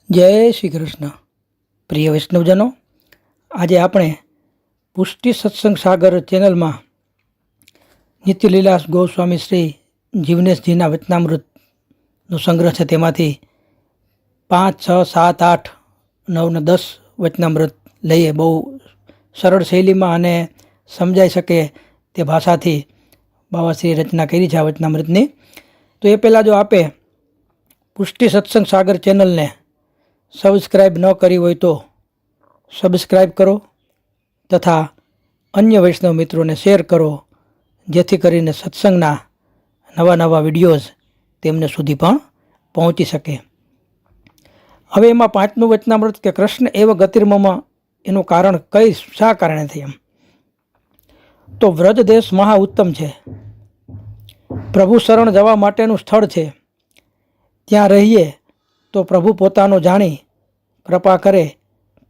જય શ્રી કૃષ્ણ. પ્રિય વૈષ્ણવજનો, આજે આપણે પુષ્ટિ સત્સંગ સાગર ચેનલમાં નિત્યલીલાસ ગોસ્વામી શ્રી જીવનેશજીના વચનામૃતનો સંગ્રહ છે. તેમાંથી 5, 6, 7, 8, 9 ને 10 વચનામૃત લઈએ. બહુ સરળ શૈલીમાં અને સમજાઈ શકે તે ભાષાથી બાવાશ્રીએ રચના કરી છે આ વચનામૃતની. તો એ પહેલાં જો આપે પુષ્ટિ સત્સંગ સાગર ચેનલને સબસ્ક્રાઈબ ન કરી હોય તો સબસ્ક્રાઈબ કરો તથા અન્ય વૈષ્ણવ મિત્રોને શેર કરો, જેથી કરીને સત્સંગના નવા વિડીયોઝ તેમને સુધી પણ પહોંચી શકે. હવે એમાં 5મું વચનામૃત કે કૃષ્ણ એવ ગતિર્મમાં, એનું કારણ શા કારણે થઈ એમ. તો વ્રજ દેશ મહા ઉત્તમ છે, પ્રભુ શરણ જવા માટેનું સ્થળ છે. ત્યાં રહીએ તો પ્રભુ પોતાનો જાણી કૃપા કરે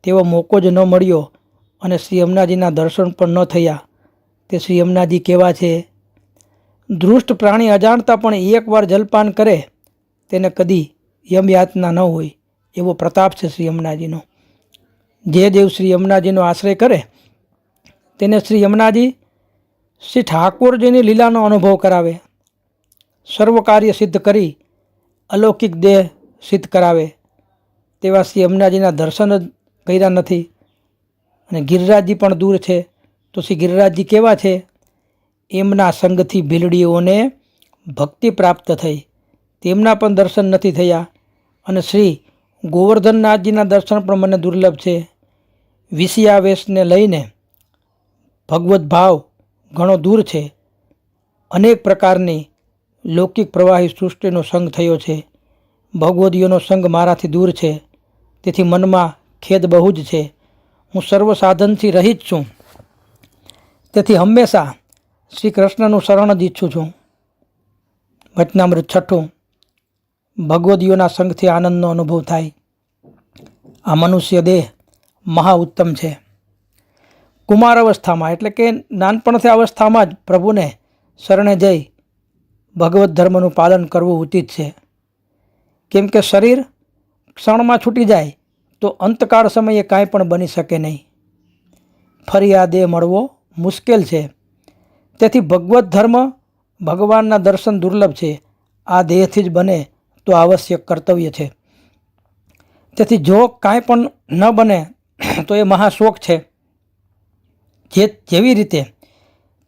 તેવો મોકો જ ન મળ્યો અને શ્રી યમુનાજીના દર્શન પણ ન થયા. તે શ્રી યમુનાજી કેવા છે? દૃષ્ટ પ્રાણી અજાણતા પણ એકવાર જલપાન કરે તેને કદી યમયાતના ન હોય એવો પ્રતાપ છે શ્રી યમુનાજીનો. જે દેવ શ્રી યમુનાજીનો આશ્રય કરે તેને શ્રી યમુનાજી શ્રી ઠાકોરજીની લીલાનો અનુભવ કરાવે, સર્વ કાર્ય સિદ્ધ કરી અલૌકિક દેહ સિદ્ધ કરાવે. તેવા શ્રી યમુનાજીના દર્શન જ કર્યા નથી. અને ગિરિરાજજી પણ દૂર છે. તો શ્રી ગિરિરાજજી કેવા છે? એમના સંગથી ભીલડીઓને ભક્તિ પ્રાપ્ત થઈ, તેમના પણ દર્શન નથી થયા. અને શ્રી ગોવર્ધનનાથજીના દર્શન પણ મને દુર્લભ છે. વિષયાવેશને લઈને ભગવદ્ ભાવ ઘણો દૂર છે. અનેક પ્રકારની લૌકિક પ્રવાહી સૃષ્ટિનો સંગ થયો છે. ભગવદીઓનો સંગ મારાથી દૂર છે, તેથી મનમાં ખેદ બહુ જ છે. હું સર્વ સાધનથી રહિત છું, તેથી હંમેશા શ્રી કૃષ્ણનું શરણ જ ઈચ્છું છું. વચનામૃત 6. ભગવદીઓના સંગથી આનંદનો અનુભવ થાય. આ મનુષ્ય દેહ મહા ઉત્તમ છે. કુમાર અવસ્થામાં એટલે કે નાનપણથી અવસ્થામાં જ પ્રભુને શરણે જઈ ભગવત ધર્મનું પાલન કરવું ઉચિત છે. કેમ કે શરીર ક્ષણમાં છૂટી જાય તો અંતકાળ સમયે કાંઈ પણ બની શકે નહીં. ફરી આ દેહ મળવો મુશ્કેલ છે. તેથી ભગવત ધર્મ, ભગવાનના દર્શન દુર્લભ છે. આ દેહથી જ બને તો આવશ્યક કર્તવ્ય છે. તેથી જો કાંઈ પણ ન બને તો એ મહાશોક છે. જેવી રીતે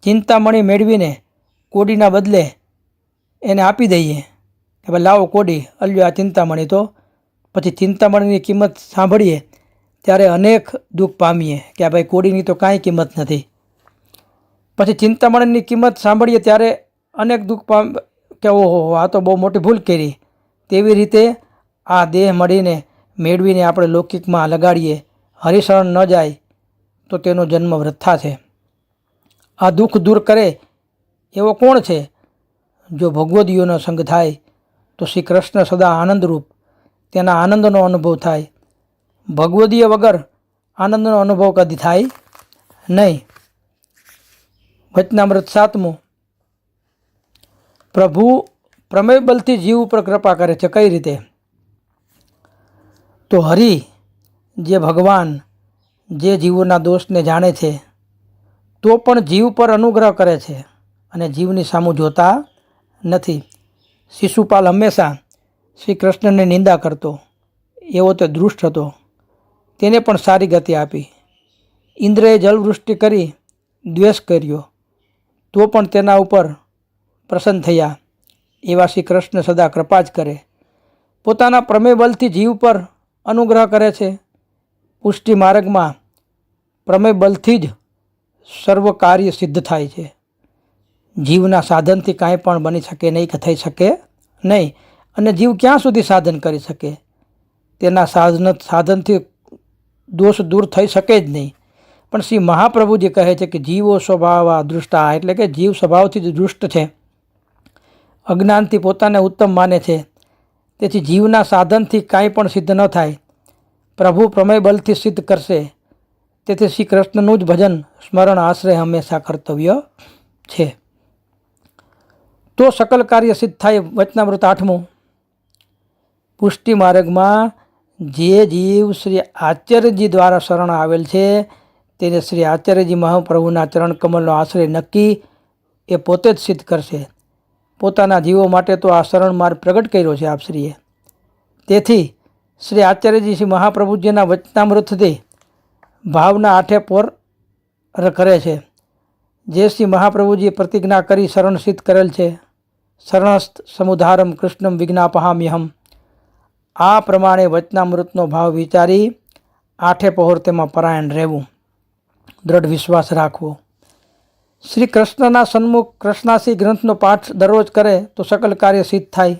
ચિંતામણી મેળવીને કોડીના બદલે એને આપી દઈએ કે ભાઈ લાવો કોડી, અલ્યો આ ચિંતામણી, તો પછી ચિંતામણીની કિંમત સાંભળીએ ત્યારે અનેક દુઃખ પામીએ કે આ ભાઈ કોડીની તો કાંઈ કિંમત નથી. પછી ચિંતામણીની કિંમત સાંભળીએ ત્યારે અનેક દુઃખ કે ઓહો આ તો બહુ મોટી ભૂલ કરી. તેવી રીતે આ દેહ મળીને મેળવીને આપણે લૌકિકમાં લગાડીએ, હરિશરણ ન જાય તો તેનો જન્મ વૃથા છે. આ દુઃખ દૂર કરે એવો કોણ છે? જો ભગવદીઓનો સંગ થાય તો શ્રી કૃષ્ણ સદા આનંદરૂપ, તેના આનંદનો અનુભવ થાય. ભગવદીય વગર આનંદનો અનુભવ કદી થાય નહીં. વચનામૃત 7. પ્રભુ પ્રમેય બલથી જીવ ઉપર કૃપા કરે છે. કઈ રીતે? તો હરિ જે ભગવાન જે જીવોના દોષને જાણે છે તો પણ જીવ પર અનુગ્રહ કરે છે અને જીવની સામું જોતા નથી. શિશુપાલ હંમેશા શ્રી કૃષ્ણની નિંદા કરતો, એવો તે દૃષ્ટ હતો. તેને પણ સારી ગતિ આપી. ઇન્દ્રએ જલવૃષ્ટિ કરી દ્વેષ કર્યો તો પણ તેના ઉપર પ્રસન્ન થયા. એવા શ્રી કૃષ્ણ સદા કૃપા જ કરે. પોતાના પ્રમેય બલથી જીવ પર અનુગ્રહ કરે છે. પુષ્ટિ માર્ગમાં પ્રમેય બલથી જ સર્વ કાર્ય સિદ્ધ થાય છે. જીવના સાધનથી કાંઈ પણ બની શકે નહીં કે થઈ શકે નહીં. અને જીવ ક્યાં સુધી સાધન કરી શકે? તેના સાધનથી દોષ દૂર થઈ શકે જ નહીં. પણ શ્રી મહાપ્રભુજી કહે છે કે જીવો સ્વભાવ દૃષ્ટા, એટલે કે જીવ સ્વભાવથી જ દુષ્ટ છે, અજ્ઞાનથી પોતાને ઉત્તમ માને છે. તેથી જીવના સાધનથી કાંઈ પણ સિદ્ધ ન થાય. પ્રભુ પ્રમેય બલથી સિદ્ધ કરશે. તેથી શ્રી કૃષ્ણનું જ ભજન, સ્મરણ, આશ્રય હંમેશા કર્તવ્ય છે. તો સકલ કાર્ય સિદ્ધ થાય. વચનામૃત 8. પુષ્ટિ માર્ગમાં જે જીવ શ્રી આચાર્યજી દ્વારા શરણ આવેલ છે તેને શ્રી આચાર્યજી મહાપ્રભુના ચરણ કમલનો આશ્રય નક્કી એ પોતે જ સિદ્ધ કરશે. પોતાના જીવો માટે તો આ શરણ માર્ગ પ્રગટ કર્યો છે આપશ્રીએ. તેથી શ્રી આચાર્યજી શ્રી મહાપ્રભુજીના વચનામૃતથી ભાવના આઠે પોર કરે છે. જે શ્રી મહાપ્રભુજીએ પ્રતિજ્ઞા કરી શરણ સિદ્ધ કરેલ છે, શરણસ્થ સમુધારમ કૃષ્ણમ વિજ્ઞાપહામ્યહમ. આ પ્રમાણે વચનામૃતનો ભાવ વિચારી આઠે પહોર તેમાં પરાયણ રહેવું, દ્રઢ વિશ્વાસ રાખવો. શ્રી કૃષ્ણના સન્મુખ કૃષ્ણાસી ગ્રંથનો પાઠ દરરોજ કરે તો સકલ કાર્ય સિદ્ધ થાય.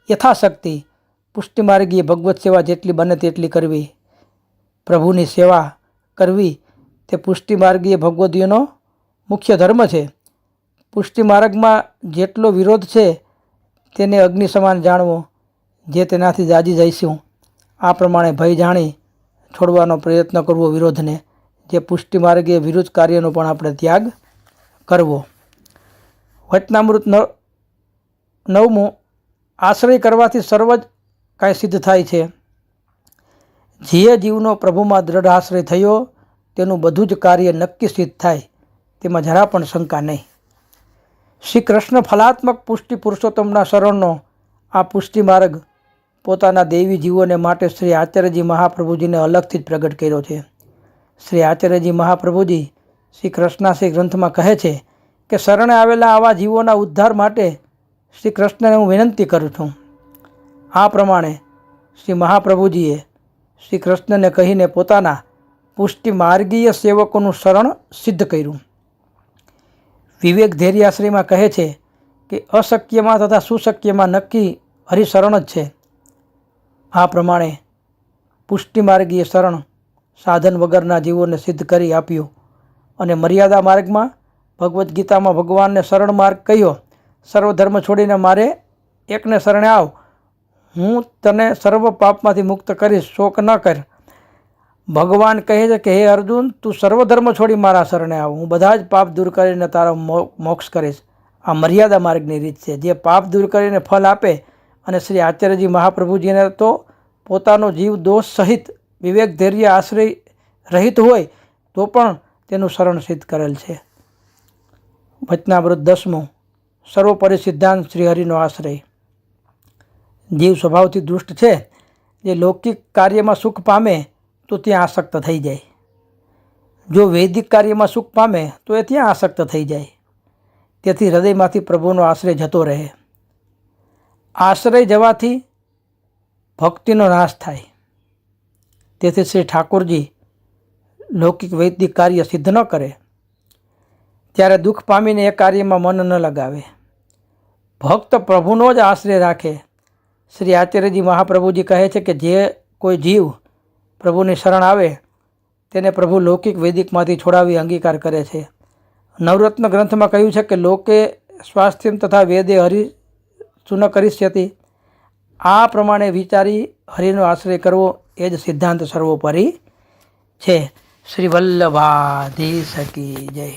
યથાશક્તિ પુષ્ટિમાર્ગીય ભગવત સેવા જેટલી બને તેટલી કરવી. પ્રભુની સેવા કરવી તે પુષ્ટિમાર્ગીય ભગવદીઓનો મુખ્ય ધર્મ છે. પુષ્ટિમાર્ગમાં જેટલો વિરોધ છે તેને અગ્નિ સમાન જાણવો, જે તેનાથી દાજી જઈશું. આ પ્રમાણે ભય જાણી છોડવાનો પ્રયત્ન કરવો વિરોધને, જે પુષ્ટિમાર્ગીય વિરુદ્ધ કાર્યનો પણ આપણે ત્યાગ કરવો. વચનામૃત 9મું. આશ્રય કરવાથી સર્વ જ કાંઈ સિદ્ધ થાય છે. જે જીવનો પ્રભુમાં દ્રઢ આશ્રય થયો તેનું બધું જ કાર્ય નક્કી સિદ્ધ થાય, તેમાં જરા પણ શંકા નહીં. શ્રી કૃષ્ણ ફલાત્મક પુષ્ટિ પુરુષોત્તમના શરણનો આ પુષ્ટિ માર્ગ પોતાના દેવી જીવોને માટે શ્રી આચાર્યજી મહાપ્રભુજીને અલગથી જ પ્રગટ કર્યો છે. શ્રી આચાર્યજી મહાપ્રભુજી શ્રી કૃષ્ણાશ્રી ગ્રંથમાં કહે છે કે શરણે આવેલા આવા જીવોના ઉદ્ધાર માટે શ્રી કૃષ્ણને હું વિનંતી કરું છું. આ પ્રમાણે શ્રી મહાપ્રભુજીએ શ્રી કૃષ્ણને કહીને પોતાના પુષ્ટિ માર્ગીય સેવકોનું શરણ સિદ્ધ કર્યું. વિવેક ધૈર્યાશ્રીમાં કહે છે કે અશક્યમાં તથા સુશક્યમાં નક્કી હરિશરણ જ છે. આ પ્રમાણે પુષ્ટિમાર્ગીય શરણ સાધન વગરના જીવોને સિદ્ધ કરી આપ્યું અને મર્યાદા માર્ગમાં ભગવદ્ ગીતામાં ભગવાનને શરણ માર્ગ કહ્યો. સર્વધર્મ છોડીને મારે એકને શરણે આવ, હું તને સર્વ પાપમાંથી મુક્ત કરીશ, શોક ન કર. ભગવાન કહે છે કે હે અર્જુન, તું સર્વધર્મ છોડી મારા શરણે આવ, હું બધા જ પાપ દૂર કરીને તારો મોક્ષ કરીશ. આ મર્યાદા માર્ગની રીત છે, જે પાપ દૂર કરીને ફલ આપે. અને શ્રી આચાર્યજી મહાપ્રભુજીને તો પોતાનો જીવ દોષ સહિત વિવેક ધૈર્ય આશ્રય રહિત હોય તો પણ તેનું શરણ સિદ્ધ કરેલ છે. વચનામૃત 10મું. સર્વોપરી સિદ્ધાંત શ્રી હરિનો આશ્રય. જીવ સ્વભાવથી દુષ્ટ છે, જે લૌકિક કાર્યમાં સુખ પામે તો ત્યાં આસક્ત થઈ જાય. જો વૈદિક કાર્યમાં સુખ પામે તો એ ત્યાં આસક્ત થઈ જાય. તેથી હૃદયમાંથી પ્રભુનો આશ્રય જતો રહે. આશ્રય જવાથી ભક્તિનો નાશ થાય. તેથી શ્રી ઠાકોરજી લૌકિક વૈદિક કાર્ય સિદ્ધ ન કરે ત્યારે દુઃખ પામીને એ કાર્યમાં મન ન લગાવે. ભક્ત પ્રભુનો જ આશ્રય રાખે. શ્રી આચાર્યજી મહાપ્રભુજી કહે છે કે જે કોઈ જીવ પ્રભુની શરણ આવે તેને પ્રભુ લૌકિક વૈદિકમાંથી છોડાવી અંગીકાર કરે છે. નવરત્ન ગ્રંથમાં કહ્યું છે કે લોકે સ્વાસ્થ્યમ તથા વેદે હરિ સુન કરીષ્યતિ. આ પ્રમાણે વિચારી હરિનો આશ્રય કરવો એ જ સિદ્ધાંત સર્વોપરી છે. શ્રી વલ્લભાધીશ કી જય.